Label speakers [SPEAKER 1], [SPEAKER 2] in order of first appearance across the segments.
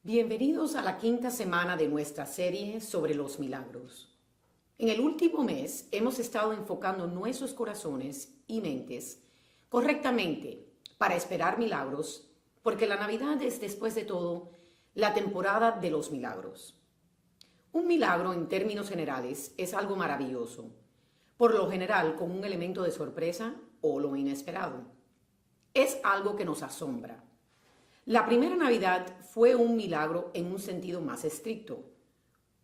[SPEAKER 1] Bienvenidos a la quinta semana de nuestra serie sobre los milagros. En el último mes hemos estado enfocando nuestros corazones y mentes correctamente para esperar milagros, porque la Navidad es, después de todo, la temporada de los milagros. Un milagro, en términos generales, es algo maravilloso, por lo general con un elemento de sorpresa o lo inesperado. Es algo que nos asombra. La primera Navidad fue un milagro en un sentido más estricto.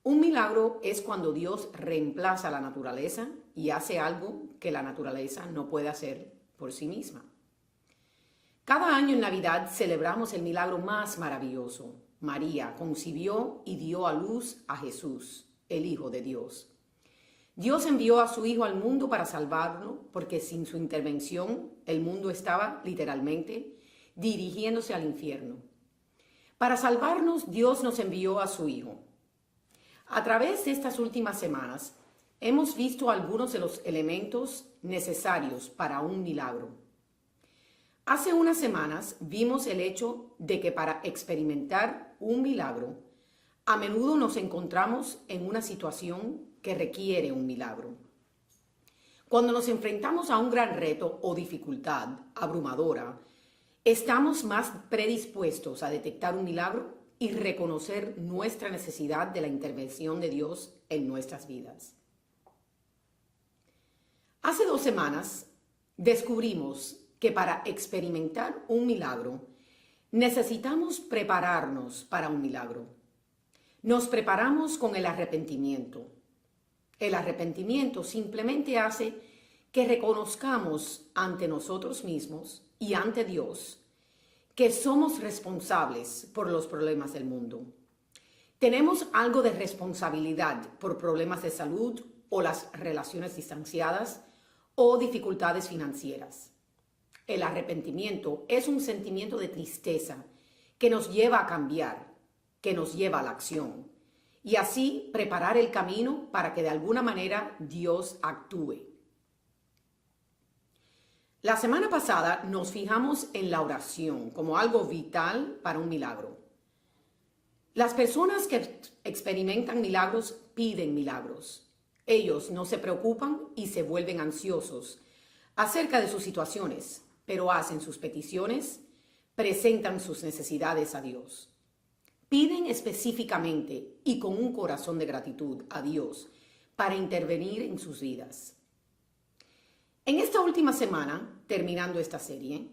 [SPEAKER 1] Un milagro es cuando Dios reemplaza la naturaleza y hace algo que la naturaleza no puede hacer por sí misma. Cada año en Navidad celebramos el milagro más maravilloso. María concibió y dio a luz a Jesús, el Hijo de Dios. Dios envió a su Hijo al mundo para salvarlo, porque sin su intervención el mundo estaba literalmente dirigiéndose al infierno. Para salvarnos, Dios nos envió a su Hijo. A través de estas últimas semanas, hemos visto algunos de los elementos necesarios para un milagro. Hace unas semanas vimos el hecho de que para experimentar un milagro, a menudo nos encontramos en una situación que requiere un milagro. Cuando nos enfrentamos a un gran reto o dificultad abrumadora, estamos más predispuestos a detectar un milagro y reconocer nuestra necesidad de la intervención de Dios en nuestras vidas. Hace 2 semanas descubrimos que para experimentar un milagro necesitamos prepararnos para un milagro. Nos preparamos con el arrepentimiento. El arrepentimiento simplemente hace que reconozcamos ante nosotros mismos y ante Dios que somos responsables por los problemas del mundo. Tenemos algo de responsabilidad por problemas de salud o las relaciones distanciadas o dificultades financieras. El arrepentimiento es un sentimiento de tristeza que nos lleva a cambiar, que nos lleva a la acción y así preparar el camino para que de alguna manera Dios actúe. La semana pasada nos fijamos en la oración como algo vital para un milagro. Las personas que experimentan milagros piden milagros. Ellos no se preocupan y se vuelven ansiosos acerca de sus situaciones, pero hacen sus peticiones, presentan sus necesidades a Dios. Piden específicamente y con un corazón de gratitud a Dios para intervenir en sus vidas. En esta última semana, terminando esta serie,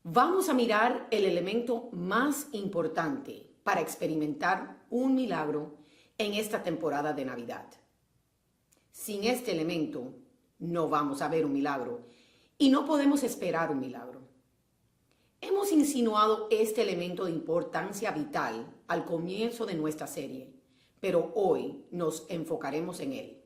[SPEAKER 1] vamos a mirar el elemento más importante para experimentar un milagro en esta temporada de Navidad. Sin este elemento, no vamos a ver un milagro y no podemos esperar un milagro. Hemos insinuado este elemento de importancia vital al comienzo de nuestra serie, pero hoy nos enfocaremos en él.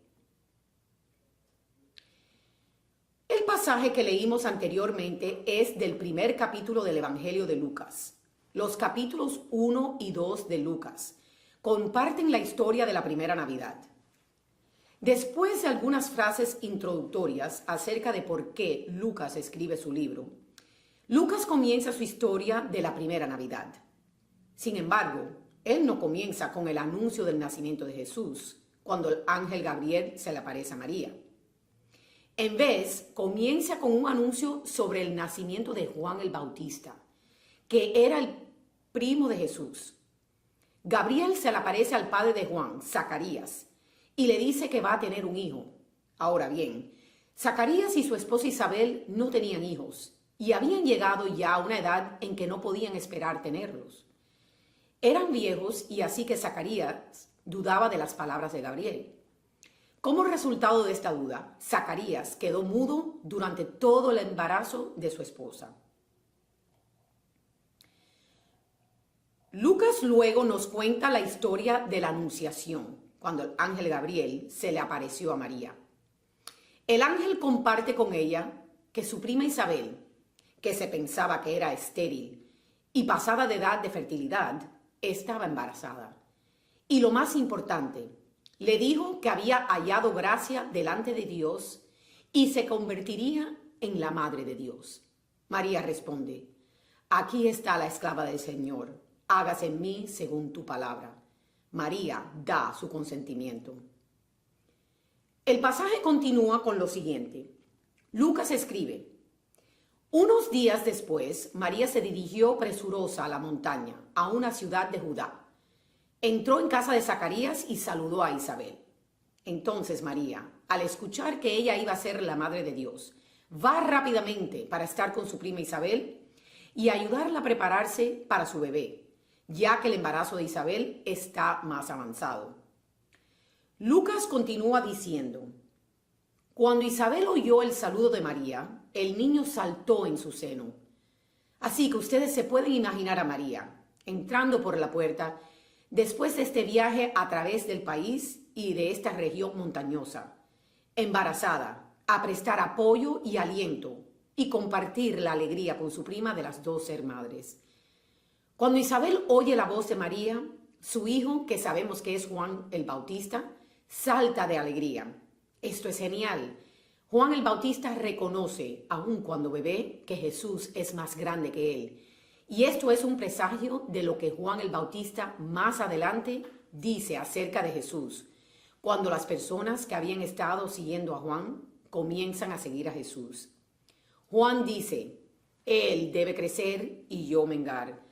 [SPEAKER 1] El pasaje que leímos anteriormente es del primer capítulo del Evangelio de Lucas. Los capítulos 1 y 2 de Lucas comparten la historia de la primera Navidad. Después de algunas frases introductorias acerca de por qué Lucas escribe su libro, Lucas comienza su historia de la primera Navidad. Sin embargo, él no comienza con el anuncio del nacimiento de Jesús, cuando el ángel Gabriel se le aparece a María. En vez, comienza con un anuncio sobre el nacimiento de Juan el Bautista, que era el primo de Jesús. Gabriel se le aparece al padre de Juan, Zacarías, y le dice que va a tener un hijo. Ahora bien, Zacarías y su esposa Isabel no tenían hijos y habían llegado ya a una edad en que no podían esperar tenerlos. Eran viejos y así que Zacarías dudaba de las palabras de Gabriel. Como resultado de esta duda, Zacarías quedó mudo durante todo el embarazo de su esposa. Lucas luego nos cuenta la historia de la anunciación, cuando el ángel Gabriel se le apareció a María. El ángel comparte con ella que su prima Isabel, que se pensaba que era estéril y pasada de edad de fertilidad, estaba embarazada. Y lo más importante, le dijo que había hallado gracia delante de Dios y se convertiría en la madre de Dios. María responde: aquí está la esclava del Señor, hágase en mí según tu palabra. María da su consentimiento. El pasaje continúa con lo siguiente. Lucas escribe: unos días después, María se dirigió presurosa a la montaña, a una ciudad de Judá. Entró en casa de Zacarías y saludó a Isabel. Entonces María, al escuchar que ella iba a ser la madre de Dios, va rápidamente para estar con su prima Isabel y ayudarla a prepararse para su bebé, ya que el embarazo de Isabel está más avanzado. Lucas continúa diciendo: cuando Isabel oyó el saludo de María, el niño saltó en su seno. Así que ustedes se pueden imaginar a María entrando por la puerta después de este viaje a través del país y de esta región montañosa, embarazada, a prestar apoyo y aliento y compartir la alegría con su prima de las dos ser madres. Cuando Isabel oye la voz de María, su hijo, que sabemos que es Juan el Bautista, salta de alegría. Esto es genial. Juan el Bautista reconoce, aun cuando bebé, que Jesús es más grande que él. Y esto es un presagio de lo que Juan el Bautista más adelante dice acerca de Jesús, cuando las personas que habían estado siguiendo a Juan comienzan a seguir a Jesús. Juan dice: Él debe crecer y yo menguar.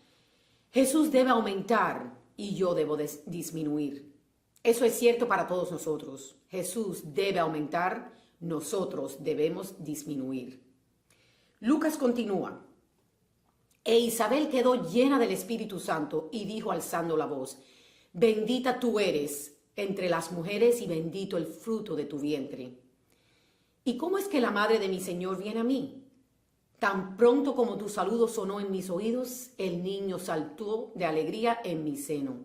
[SPEAKER 1] Jesús debe aumentar y yo debo disminuir. Eso es cierto para todos nosotros. Jesús debe aumentar, nosotros debemos disminuir. Lucas continúa: e Isabel quedó llena del Espíritu Santo y dijo alzando la voz: bendita tú eres entre las mujeres y bendito el fruto de tu vientre. ¿Y cómo es que la madre de mi Señor viene a mí? Tan pronto como tu saludo sonó en mis oídos, el niño saltó de alegría en mi seno.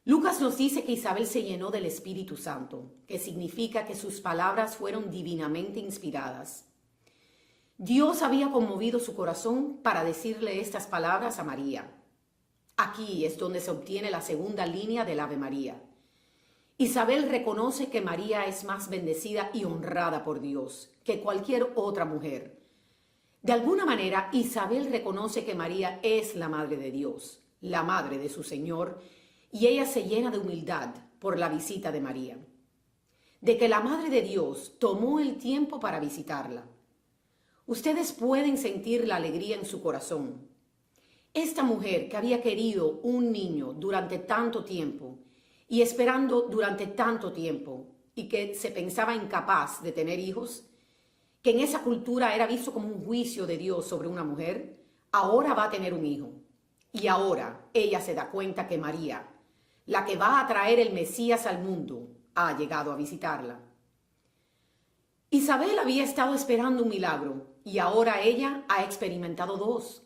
[SPEAKER 1] Lucas nos dice que Isabel se llenó del Espíritu Santo, que significa que sus palabras fueron divinamente inspiradas. Dios había conmovido su corazón para decirle estas palabras a María. Aquí es donde se obtiene la segunda línea del Ave María. Isabel reconoce que María es más bendecida y honrada por Dios que cualquier otra mujer. De alguna manera, Isabel reconoce que María es la Madre de Dios, la Madre de su Señor, y ella se llena de humildad por la visita de María, de que la Madre de Dios tomó el tiempo para visitarla. Ustedes pueden sentir la alegría en su corazón. Esta mujer que había querido un niño durante tanto tiempo y esperando durante tanto tiempo y que se pensaba incapaz de tener hijos, que en esa cultura era visto como un juicio de Dios sobre una mujer, ahora va a tener un hijo. Y ahora ella se da cuenta que María, la que va a traer el Mesías al mundo, ha llegado a visitarla. Isabel había estado esperando un milagro y ahora ella ha experimentado dos.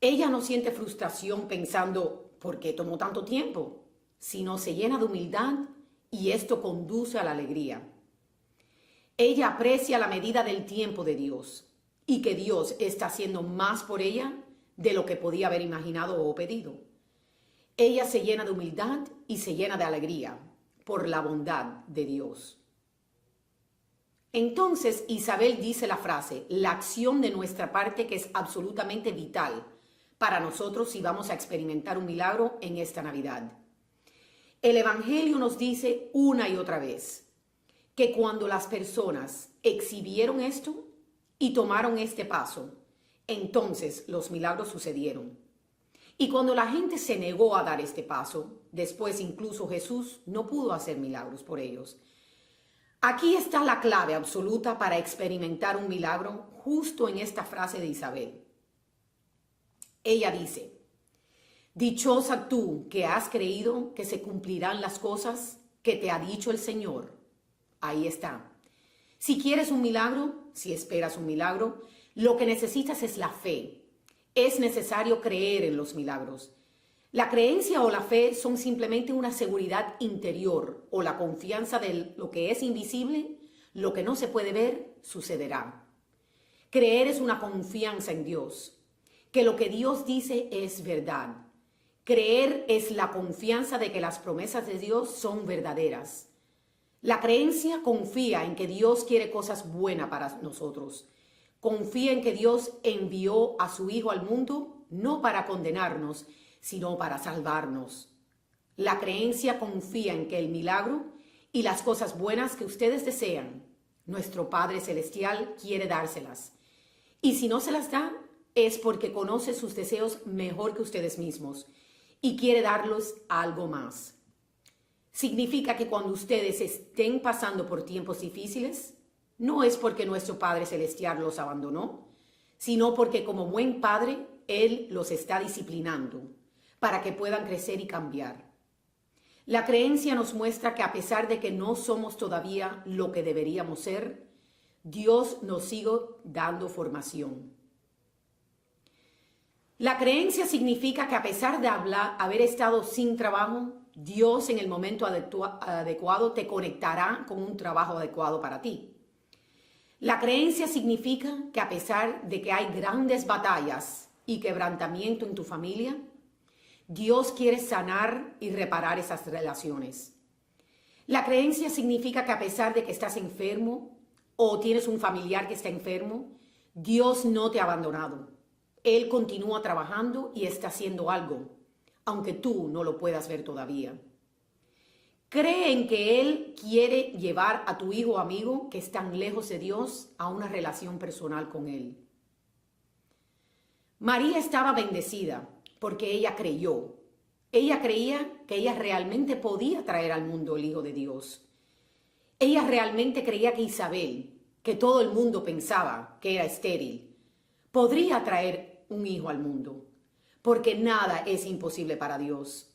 [SPEAKER 1] Ella no siente frustración pensando ¿por qué tomó tanto tiempo?, sino se llena de humildad y esto conduce a la alegría. Ella aprecia la medida del tiempo de Dios y que Dios está haciendo más por ella de lo que podía haber imaginado o pedido. Ella se llena de humildad y se llena de alegría por la bondad de Dios. Entonces Isabel dice la frase, la acción de nuestra parte que es absolutamente vital para nosotros si vamos a experimentar un milagro en esta Navidad. El Evangelio nos dice una y otra vez que cuando las personas exhibieron esto y tomaron este paso, entonces los milagros sucedieron. Y cuando la gente se negó a dar este paso, después incluso Jesús no pudo hacer milagros por ellos. Aquí está la clave absoluta para experimentar un milagro justo en esta frase de Isabel. Ella dice, dichosa tú que has creído que se cumplirán las cosas que te ha dicho el Señor. Ahí está. Si quieres un milagro, si esperas un milagro, lo que necesitas es la fe. Es necesario creer en los milagros. La creencia o la fe son simplemente una seguridad interior o la confianza de lo que es invisible, lo que no se puede ver, sucederá. Creer es una confianza en Dios, que lo que Dios dice es verdad. Creer es la confianza de que las promesas de Dios son verdaderas. La creencia confía en que Dios quiere cosas buenas para nosotros. Confía en que Dios envió a su Hijo al mundo no para condenarnos, sino para salvarnos. La creencia confía en que el milagro y las cosas buenas que ustedes desean, nuestro Padre Celestial quiere dárselas. Y si no se las da, es porque conoce sus deseos mejor que ustedes mismos y quiere darlos algo más. Significa que cuando ustedes estén pasando por tiempos difíciles, no es porque nuestro Padre Celestial los abandonó, sino porque como buen Padre, Él los está disciplinando para que puedan crecer y cambiar. La creencia nos muestra que a pesar de que no somos todavía lo que deberíamos ser, Dios nos sigue dando formación. La creencia significa que a pesar de haber estado sin trabajo, Dios en el momento adecuado te conectará con un trabajo adecuado para ti. La creencia significa que a pesar de que hay grandes batallas y quebrantamiento en tu familia, Dios quiere sanar y reparar esas relaciones. La creencia significa que a pesar de que estás enfermo o tienes un familiar que está enfermo, Dios no te ha abandonado. Él continúa trabajando y está haciendo algo, aunque tú no lo puedas ver todavía. Cree en que Él quiere llevar a tu hijo o amigo que están lejos de Dios a una relación personal con Él. María estaba bendecida porque ella creyó. Ella creía que ella realmente podía traer al mundo el Hijo de Dios. Ella realmente creía que Isabel, que todo el mundo pensaba que era estéril, podría traer un hijo al mundo, porque nada es imposible para Dios.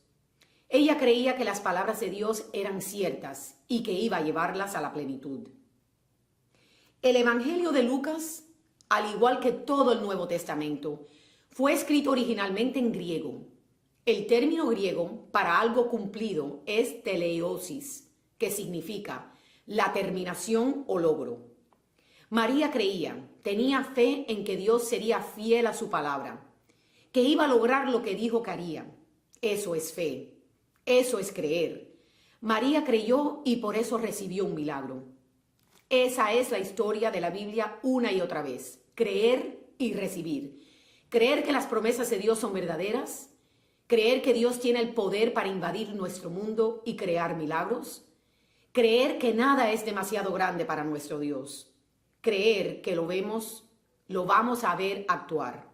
[SPEAKER 1] Ella creía que las palabras de Dios eran ciertas y que iba a llevarlas a la plenitud. El Evangelio de Lucas, al igual que todo el Nuevo Testamento, fue escrito originalmente en griego. El término griego para algo cumplido es teleiosis, que significa la terminación o logro. María creía, tenía fe en que Dios sería fiel a su palabra, que iba a lograr lo que dijo que haría. Eso es fe, eso es creer. María creyó y por eso recibió un milagro. Esa es la historia de la Biblia una y otra vez, creer y recibir. Creer que las promesas de Dios son verdaderas, creer que Dios tiene el poder para invadir nuestro mundo y crear milagros, creer que nada es demasiado grande para nuestro Dios. Creer que lo vamos a ver actuar.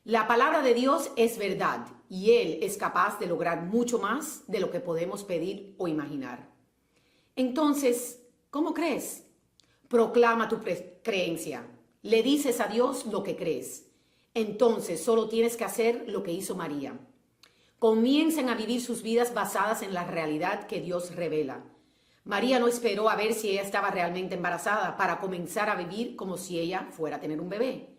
[SPEAKER 1] La palabra de Dios es verdad y Él es capaz de lograr mucho más de lo que podemos pedir o imaginar. Entonces, ¿cómo crees? Proclama tu creencia. Le dices a Dios lo que crees. Entonces, solo tienes que hacer lo que hizo María. Comiencen a vivir sus vidas basadas en la realidad que Dios revela. María no esperó a ver si ella estaba realmente embarazada para comenzar a vivir como si ella fuera a tener un bebé.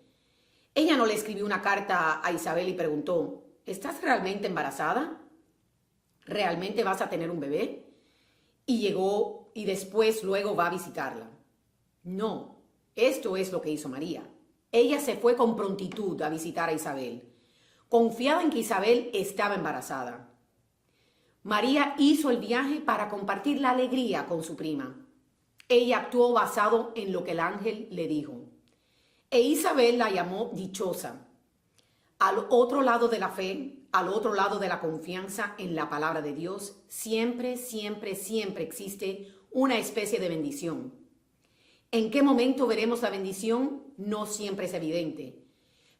[SPEAKER 1] Ella no le escribió una carta a Isabel y preguntó, ¿estás realmente embarazada? ¿Realmente vas a tener un bebé? Y llegó y luego va a visitarla. No, esto es lo que hizo María. Ella se fue con prontitud a visitar a Isabel, confiada en que Isabel estaba embarazada. María hizo el viaje para compartir la alegría con su prima. Ella actuó basado en lo que el ángel le dijo. E Isabel la llamó dichosa. Al otro lado de la fe, al otro lado de la confianza en la palabra de Dios, siempre, siempre, siempre existe una especie de bendición. ¿En qué momento veremos la bendición? No siempre es evidente,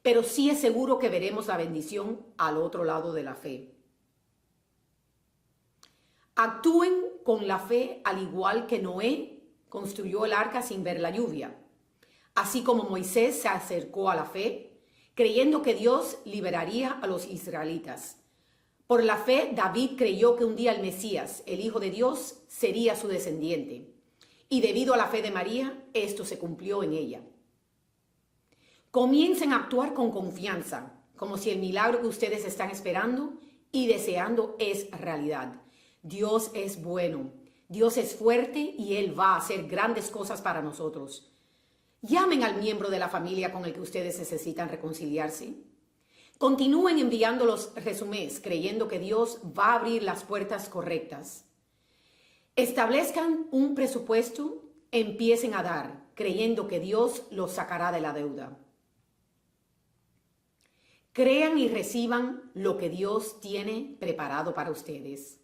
[SPEAKER 1] pero sí es seguro que veremos la bendición al otro lado de la fe. Actúen con la fe al igual que Noé construyó el arca sin ver la lluvia. Así como Moisés se acercó a la fe, creyendo que Dios liberaría a los israelitas. Por la fe, David creyó que un día el Mesías, el Hijo de Dios, sería su descendiente. Y debido a la fe de María, esto se cumplió en ella. Comiencen a actuar con confianza, como si el milagro que ustedes están esperando y deseando es realidad. Dios es bueno, Dios es fuerte y Él va a hacer grandes cosas para nosotros. Llamen al miembro de la familia con el que ustedes necesitan reconciliarse. Continúen enviando los resúmenes creyendo que Dios va a abrir las puertas correctas. Establezcan un presupuesto, empiecen a dar creyendo que Dios los sacará de la deuda. Crean y reciban lo que Dios tiene preparado para ustedes.